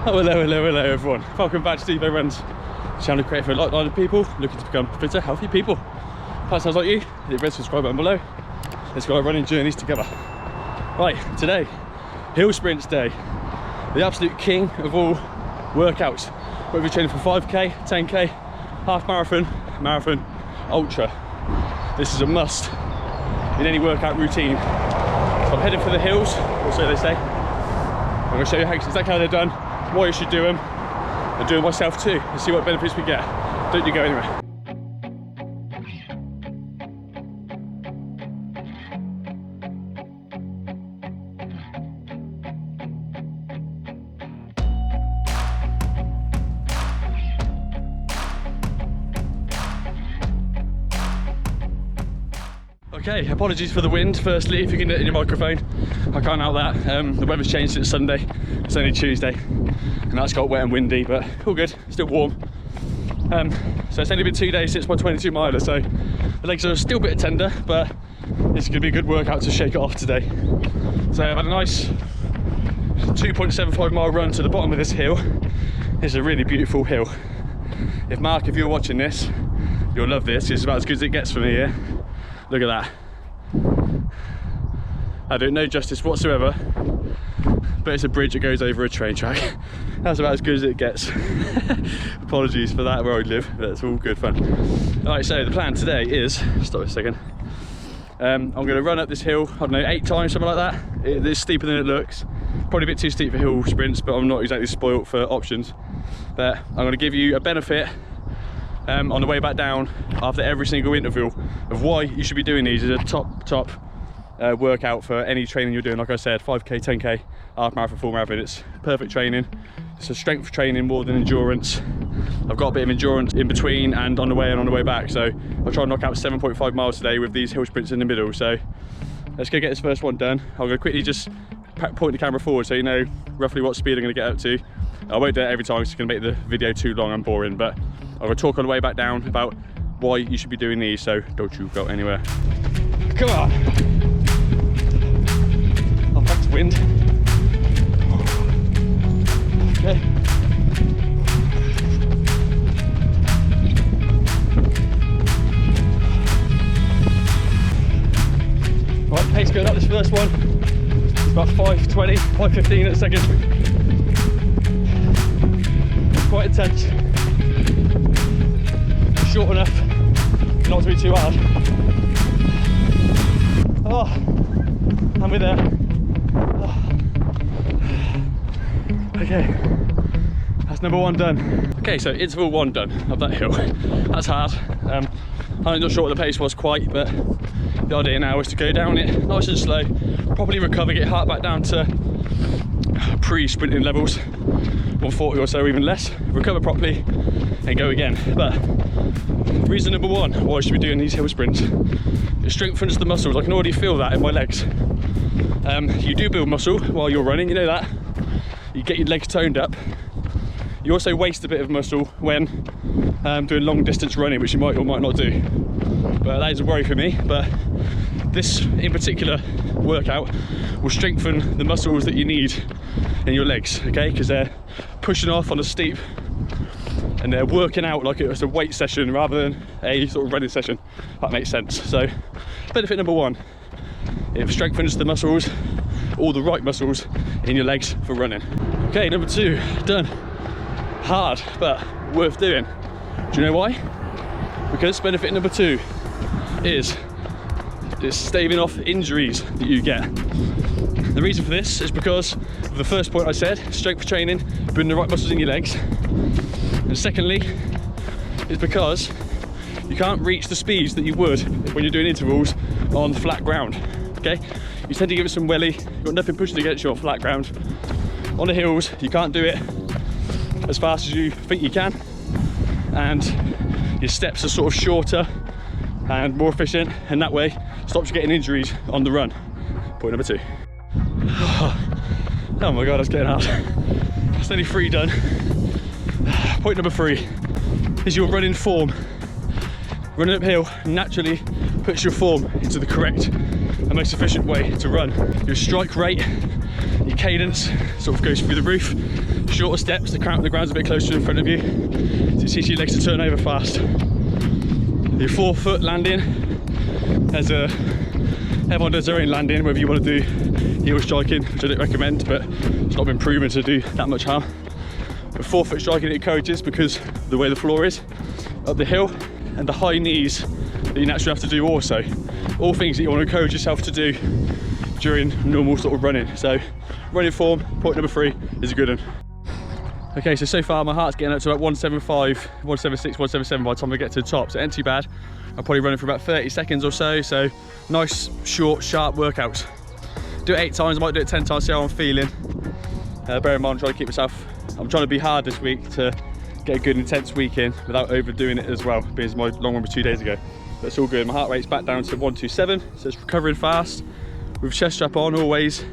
Oh, hello everyone. Welcome back to Stevo Runs, channel created for like-minded people looking to become fitter, healthy people. If that sounds like you, hit the red subscribe button below. Let's go on running journeys together. Right, today, hill sprints day. The absolute king of all workouts. Whether you're training for 5k, 10k, half marathon, marathon, ultra. This is a must in any workout routine. So I'm heading for the hills, or so they say. I'm going to show you exactly how they're done, why you should do them, and do them myself too, and see what benefits we get. Don't you go anywhere. Okay, apologies for the wind firstly, if you can get it in your microphone. I can't help that. The weather's changed since Sunday, it's only Tuesday, and that's got wet and windy, but all good, still warm. So it's only been 2 days since my 22 miler, so the legs are still a bit tender, but it's going to be a good workout to shake it off today. So I've had a nice 2.75 mile run to the bottom of this hill. It's a really beautiful hill. If you're watching this, you'll love this. It's about as good as it gets for me here. Look at that. I don't know justice whatsoever, but it's a bridge that goes over a train track. That's about as good as it gets. Apologies for that where I live, but it's all good fun. Alright, so the plan today is, stop a second. I'm going to run up this hill, I don't know, 8 times, something like that. It's steeper than it looks. Probably a bit too steep for hill sprints, but I'm not exactly spoilt for options. But I'm going to give you a benefit on the way back down after every single interval of why you should be doing these. Is a top workout for any training you're doing. Like I said, 5k, 10k, half marathon, full marathon. It's perfect training. It's a strength training more than endurance. I've got a bit of endurance in between and on the way and on the way back, so I'll try and knock out 7.5 miles today with these hill sprints in the middle. So let's go get this first one done. I'm going to quickly just point the camera forward so you know roughly what speed I'm going to get up to. I won't do it every time, it's going to make the video too long and boring, but I'm going to talk on the way back down about why you should be doing these, so don't you go anywhere. Come on! Oh, that's wind. Okay. Right, pace going up this first one. It's about 5:20, 5:15 at a second. Quite intense. Short enough not to be too hard. Oh, and we're there. Oh. Okay, that's number 1 done. Okay, so interval 1 done of that hill. That's hard. I'm not sure what the pace was quite, but the idea now is to go down it nice and slow, properly recover, get heart back down to pre-sprinting levels, 140 or so, even less, recover properly and go again. But reason number 1 why I should be doing these hill sprints, it strengthens the muscles. I can already feel that in my legs. You do build muscle while you're running, you know that. You get your legs toned up. You also waste a bit of muscle when doing long distance running, which you might or might not do. But that is a worry for me. But this in particular workout will strengthen the muscles that you need in your legs, okay? Because they're pushing off on a steep and they're working out like it was a weight session rather than a sort of running session. That makes sense. So benefit number 1, it strengthens the muscles, all the right muscles in your legs for running. Okay, number 2 done. Hard, but worth doing. Do you know why? Because benefit number 2 is staving off injuries that you get. The reason for this is because of the first point I said, strength training, building the right muscles in your legs. And secondly, is because you can't reach the speeds that you would when you're doing intervals on flat ground, okay? You tend to give it some welly, you've got nothing pushing against you on flat ground. On the hills, you can't do it as fast as you think you can, and your steps are sort of shorter and more efficient, and that way stops you getting injuries on the run. Point number 2. Oh my god, that's getting hard. That's only 3 done. Point number 3 is your running form. Running uphill naturally puts your form into the correct and most efficient way to run. Your strike rate, your cadence sort of goes through the roof. shorter steps, the ground's a bit closer in front of you, so it teaches your legs to turn over fast. Your forefoot landing, everyone does their own landing, whether you want to do heel striking, which I don't recommend, but it's not been proven to do that much harm. But forefoot striking it encourages because the way the floor is up the hill, and the high knees that you naturally have to do also. All things that you want to encourage yourself to do during normal sort of running. So running form, point number 3 is a good one. Okay, so far my heart's getting up to about 175, 176, 177 by the time I get to the top, so it ain't too bad. I'm probably running for about 30 seconds or so nice, short, sharp workouts. Do it 8 times, I might do it 10 times, see how I'm feeling. Bear in mind, I'm trying to keep myself, I'm trying to be hard this week to get a good intense week in without overdoing it as well, because my long one was 2 days ago. But it's all good, my heart rate's back down to 127, so it's recovering fast, with chest strap on always.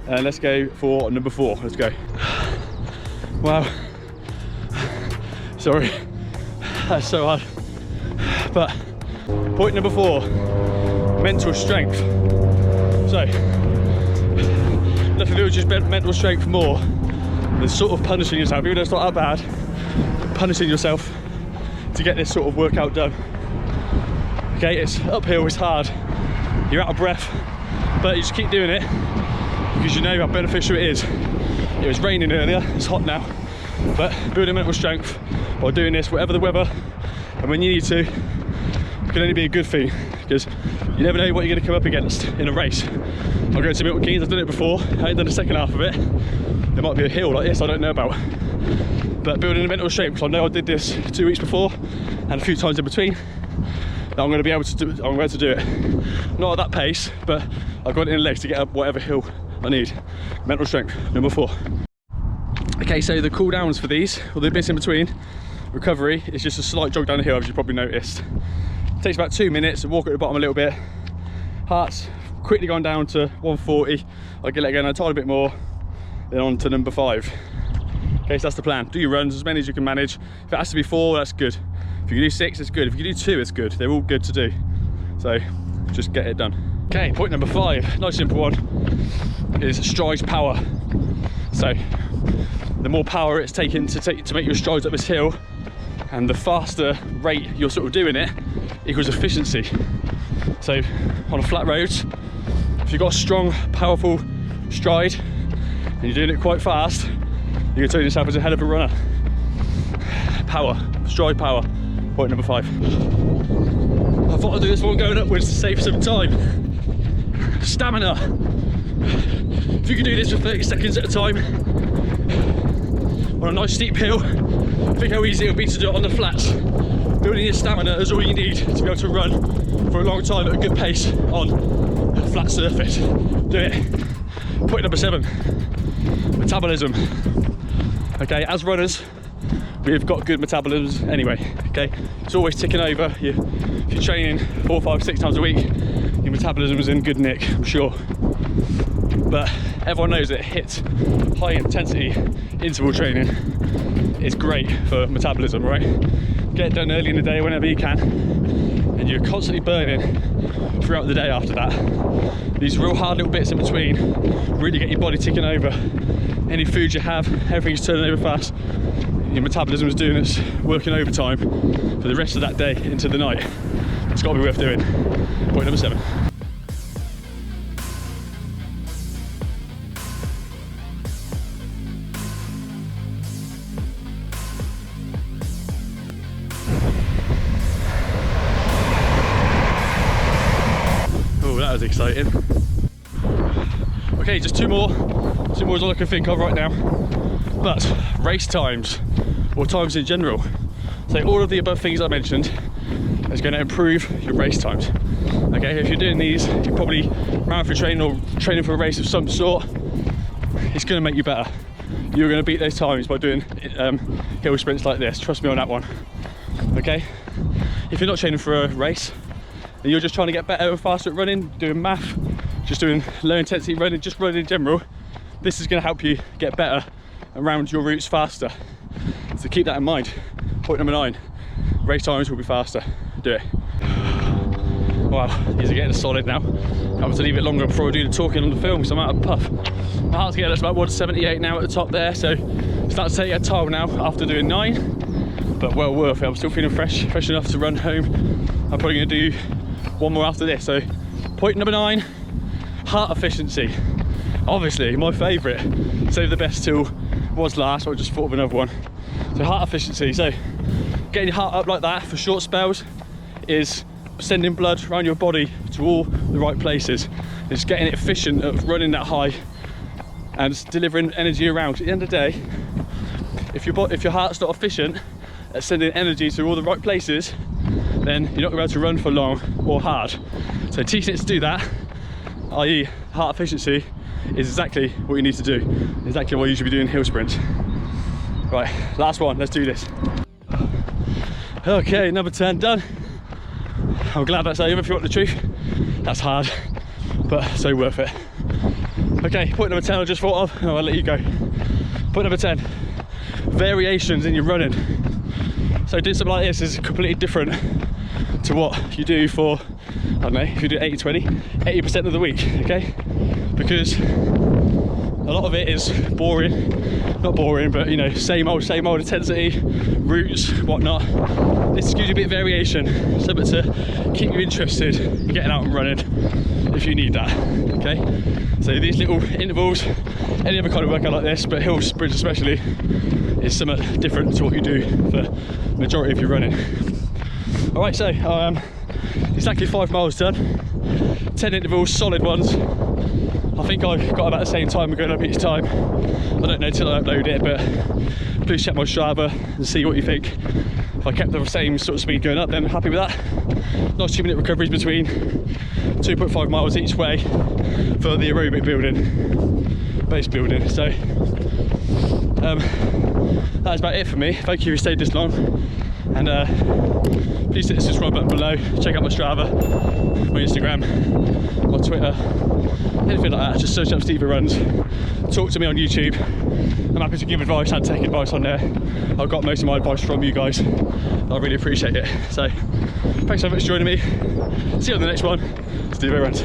And let's go for number 4, let's go. Wow, sorry, that's so hard. But point number 4, mental strength. So, nothing to do with just mental strength more than sort of punishing yourself, even though it's not that bad, punishing yourself to get this sort of workout done. Okay, it's uphill, it's hard, you're out of breath, but you just keep doing it because you know how beneficial it is. It was raining earlier, it's hot now, but building mental strength by doing this, whatever the weather, and when you need to, it can only be a good thing, because you never know what you're going to come up against in a race. I'll go to Milton Keynes, I've done it before, I ain't done the second half of it. There might be a hill like this I don't know about. But building a mental strength, because I know I did this 2 weeks before, and a few times in between, that I'm going to be able to do, I'm going to do it. Not at that pace, but I've got it in the legs to get up whatever hill I need. Mental strength, number 4. Okay, so the cool downs for these, or the bits in between, recovery, is just a slight jog down the hill, as you probably noticed. It takes about 2 minutes to walk at the bottom a little bit. Heart's quickly gone down to 140. I'll get it again a tiny bit more, then on to number 5. Okay, so that's the plan. Do your runs, as many as you can manage. If it has to be 4, that's good. If you can do 6, it's good. If you can do 2, it's good. They're all good to do. So just get it done. Okay, point number 5, nice simple one, is strides power. So the more power it's taken to make your strides up this hill, and the faster rate you're sort of doing it, equals efficiency. So on a flat road, if you've got a strong, powerful stride, and you're doing it quite fast, you can turn yourself as a hell of a runner. Power, stride power, point number 5. I thought I'd do this one going upwards to save some time. Stamina. If you can do this for 30 seconds at a time, on a nice steep hill, think how easy it would be to do it on the flats. Building your stamina is all you need to be able to run for a long time at a good pace on a flat surface. Do it. Point number 7, metabolism. Okay, as runners, we've got good metabolisms anyway. Okay, it's always ticking over. If you're training 4, 5, 6 times a week, your metabolism is in good nick, I'm sure. But everyone knows that HIIT, high intensity interval training, is great for metabolism, right? Get it done early in the day whenever you can, and you're constantly burning throughout the day after that. These real hard little bits in between really get your body ticking over. Any food you have, everything's turning over fast. Your metabolism is doing its working overtime for the rest of that day into the night. It's got to be worth doing. Point number 7. Oh, that was exciting. Okay, just 2 more. 2 more is all I can think of right now. But race times, or times in general. So all of the above things I mentioned is going to improve your race times. Okay, if you're doing these, you're probably marathon training or training for a race of some sort, it's going to make you better. You're going to beat those times by doing hill sprints like this, trust me on that one. Okay, if you're not training for a race and you're just trying to get better and faster at running, doing math, just doing low intensity running, just running in general, this is going to help you get better around your routes faster. So keep that in mind. Point number 9, race times will be faster. Do it. Wow, these are getting solid now. I have to leave it longer before I do the talking on the film, so I'm out of puff. My heart's getting, that's about 178 now at the top there, so it's starting to take a toll now after doing 9, but well worth it. I'm still feeling fresh enough to run home. I'm probably going to do one more after this. So point number 9, heart efficiency. Obviously my favourite. Save the best till was last, but I just thought of another one. So heart efficiency, so getting your heart up like that for short spells is sending blood around your body to all the right places. It's getting it efficient at running that high and delivering energy around. At the end of the day, if your heart's not efficient at sending energy to all the right places, then you're not going to be able to run for long or hard. So teaching it to do that, i.e. heart efficiency, is exactly what you need to do. Exactly what you should be doing in hill sprints. Right, last one, let's do this. Okay, number 10 done. I'm glad that's over, if you want the truth. That's hard, but so worth it. Okay, point number 10 I just thought of, and I'll let you go. Point number 10, variations in your running. So doing something like this is completely different to what you do for, I don't know, if you do 80-20, 80% of the week, okay? Because a lot of it is boring, not boring, but you know, same old intensity, routes, whatnot. This gives you a bit of variation, something to keep you interested in getting out and running if you need that, okay? So these little intervals, any other kind of workout like this, but hill sprints especially, is something different to what you do for the majority of your running. All right, so exactly 5 miles done, 10 intervals, solid ones. I think I've got about the same time we're going up each time. I don't know till I upload it, but please check my Strava and see what you think. If I kept the same sort of speed going up, then I'm happy with that. Nice 2-minute recoveries between 2.5 miles each way for the aerobic building, base building. So that's about it for me. Thank you for staying this long, and please hit the subscribe button below. Check out my Strava, my Instagram, my Twitter, anything like that. Just search up Stevo Runs, talk to me on YouTube. I'm happy to give advice and take advice on there. I've got most of my advice from you guys. I really appreciate it. So thanks so much for joining me. See you on the next one. Stevo Runs.